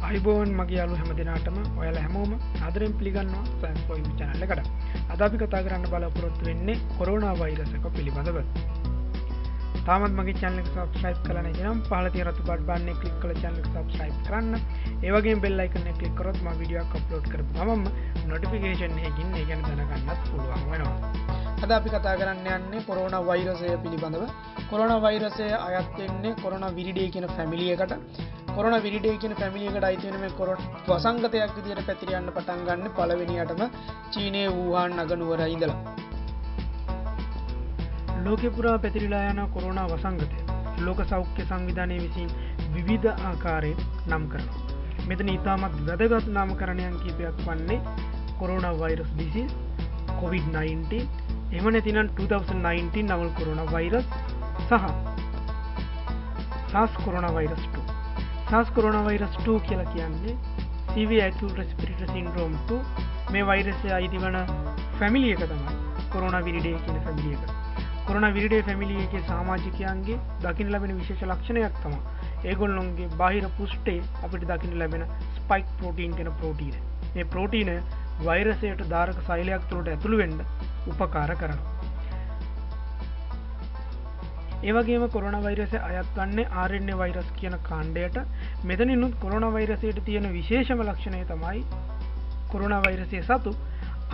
අයිබෝන් මගේ යාළු හැම දිනාටම ඔයාලා හැමෝම ආදරෙන් පිළිගන්නවා සයන්ස් ෆොර් යූ channel එකට. අද අපි කතා කරන්න බලාපොරොත්තු වෙන්නේ කොරෝනා වෛරස් එක පිළිබඳව. තාමත් මගේ channel එක subscribe කරලා නැතිනම් පහළ තියෙන රතු බටන් එක click කරලා channel එක subscribe කරන්න. ඒ වගේම bell icon එක click කරොත් මම වීඩියෝ එකක් upload කරපු ගමන්ම notification එකකින් ඒ ගැන දැනගන්නත් පුළුවන් වෙනවා. අද අපි කතා කරන්න යන්නේ කොරෝනා වෛරසය පිළිබඳව. කොරෝනා වෛරසය අයත් වෙන්නේ කොරෝනා විරිඩේ කියන ෆැමිලි එකට. කොරෝනා විරිඩේ කියන ෆැමිලි එකට අයිති වෙන මේ කොරෝනා වසංගතයක් විදිහට පැතිර යන්න පටන් ගන්න පළවෙනියටම චීනයේ වූහාන් නගරනුවර ඉඳලා. ලෝකෙ පුරා පැතිරිලා යන කොරෝනා වසංගතය ලෝක සෞඛ්‍ය සංවිධානය විසින් විවිධ ආකාරයෙන් නම් කරනවා. මෙතන ඉතාමත් වැදගත් නාමකරණයන් කිහිපයක් වන්නේ කොරෝනා වෛරස් disease, COVID-19, එහෙම නැතිනම් 2019 novel කොරෝනා වෛරස් සහ SARS coronavirus 2. SARS coronavirus 2 කියලා කියන්නේ severe acute respiratory syndrome 2. මේ වෛරසය අයිති වන ෆැමිලි එක තමයි කොරෝනා විරිඩේ කියන ෆැමිලි එක. කොරෝනා විරිඩේ ෆැමිලි එකේ සමාජිකයන්ගේ දකින්න ලැබෙන විශේෂ ලක්ෂණයක් තමයි ඒගොල්ලොන්ගේ බාහිර පුෂ්ඨයේ අපිට දකින්න ලැබෙන ස්පයික් ප්‍රෝටීන් කියන ප්‍රෝටීන. මේ ප්‍රෝටීන වෛරසයට ධාරක සෛලයක් තුළට ඇතුළු වෙන්න උපකාර කරනවා. ඒ වගේම කොරෝනා වෛරසය අයත් වන්නේ RNA වෛරස් කියන කාණ්ඩයට. මෙතනිනුත් කොරෝනා වෛරසයට තියෙන විශේෂම ලක්ෂණය තමයි කොරෝනා වෛරසය සතු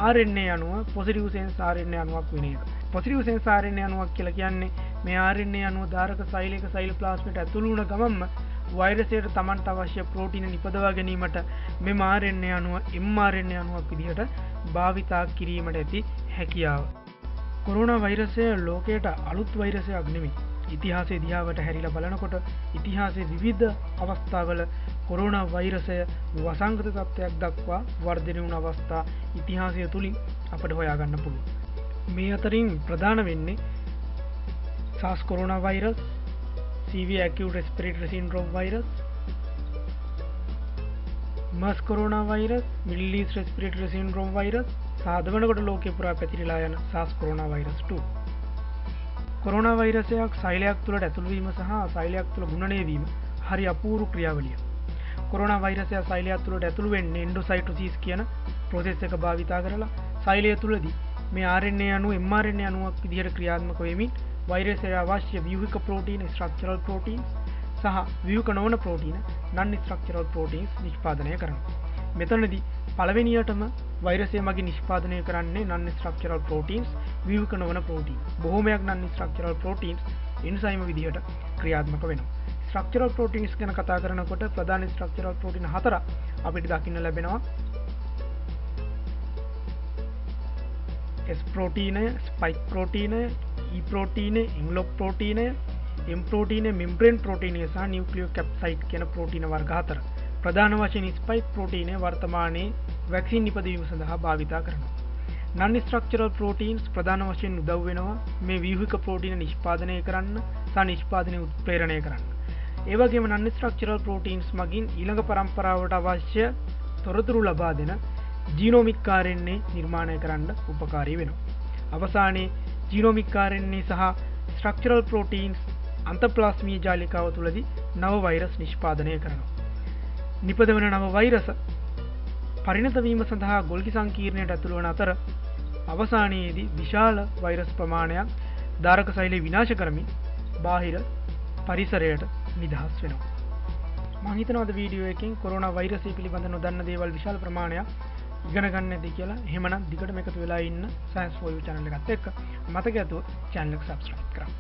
RNA අණුව පොසිටිව් සෙන්ස් RNA අණුවක් වෙන එක. පොසිටිව් සෙන්ස් RNA අණුවක් කියලා කියන්නේ මේ RNA අණුව ධාරක සෛලයක සෛලෝප්ලාස්මයට ඇතුළු වුණ ගමන්ම වෛරසයට Tamanට අවශ්‍ය ප්‍රෝටීන නිපදවා ගැනීමට මෙම RNA අණුව mRNA අණුවක් විදිහට භාවිතා කිරීමට ඇති හැකියාව. කොරෝනා වෛරසය ලෝකයට අලුත් වෛරසයක් නෙමෙයි. ඉතිහාසයේ දිහාවට හැරිලා බලනකොට ඉතිහාසයේ විවිධ අවස්ථාවල කොරෝනා වෛරසය වසංගත තත්ත්වයක් දක්වා වර්ධනය වුණ අවස්ථා ඉතිහාසය තුලින් අපට හොයාගන්න පුළුවන්. මේ අතරින් ප්‍රධාන වෙන්නේ SARS coronavirus, severe acute respiratory syndrome virus, MERS coronavirus, Middle East respiratory syndrome virus, සාධවනකොට ලෝකෙ පුරා පැතිරිලා යන SARS coronavirus 2. කොරෝනා වෛරසයක් සෛලයක් තුළට ඇතුළු වීම සහ සෛලයක් තුළ ගුණණය වීම හරි අපූර්ව ක්‍රියාවලියක්. කොරෝනා වෛරසය සෛලයක් තුළට ඇතුළු වෙන්නේ එන්ඩෝසයිටොසිස් කියන ප්‍රොසෙස් එක භාවිතා කරලා සෛලය තුළදී මේ RNA අණු mRNA අණුවක් විදිහට ක්‍රියාත්මක වෙමින් වෛරසයට අවශ්‍ය ව්‍යුහික ප්‍රෝටීන්, ස්ට්‍රක්චරල් ප්‍රෝටීන්ස් සහ ව්‍යුහික නොවන ප්‍රෝටීන, non structural proteins නිෂ්පාදනය කරනවා. මෙතනදී පළවෙනියටම වෛරසය මගින් නිෂ්පාදනය කරන්නේ non structural proteins, ව්‍යුහික නොවන ප්‍රෝටීන්. බොහෝමයක් non structural proteins එන්සයිම විදිහට ක්‍රියාත්මක වෙනවා. structural proteins ගැන කතා කරනකොට ප්‍රධාන structural protein 4 අපිට දකින්න ලැබෙනවා. S ප්‍රෝටීනය, spike ප්‍රෝටීනය, E ප්‍රෝටීනය, envelope ප්‍රෝටීනය, M ප්‍රෝටීනය, membrane ප්‍රෝටීනය සහ nucleocapsid කියන ප්‍රෝටීන වර්ග 4. ප්‍රධාන වශයෙන් ස්පයික් ප්‍රෝටීනය වර්තමානයේ වැක්සින් නිපදවීම සඳහා භාවිතා කරනවා. non structural proteins ප්‍රධාන වශයෙන් උදව් වෙනවා මේ ව්‍යුහික ප්‍රෝටීන නිෂ්පාදනය කරන්න සහ නිෂ්පාදනය උත්ප්‍රේරණය කරන්න. ඒ වගේම non structural proteins මගින් ඊළඟ පරම්පරාවට අවශ්‍ය තොරතුරු ලබා දෙන ජීනෝමික් RNA නිර්මාණය කරන්න උපකාරී වෙනවා. අවසානයේ ජීනෝමික් RNA සහ structural proteins අන්තප්ලාස්මීය ජාලිකාව තුළදී නව වෛරස් නිෂ්පාදනය කරනවා. නිපදවන නව වෛරස පරිණත වීම සඳහා ගොල්ගි සංකීර්ණයට ඇතුළු වන අතර අවසානයේදී විශාල වෛරස් ප්‍රමාණයක් ධාරක සෛලය විනාශ කරමින් බාහිර පරිසරයට නිදහස් වෙනවා. මම හිතනවා අද වීඩියෝ එකෙන් කොරෝනා වෛරසය පිළිබඳ නොදන්න දේවල් විශාල ප්‍රමාණයක් ඉගෙන ගන්න ඇති කියලා. එහෙමනම් දිගටම එකතු වෙලා ඉන්න සයන්ස් ෆොර් යූ channel එකත් එක්ක මතක ඇතුව channel එක subscribe කරන්න.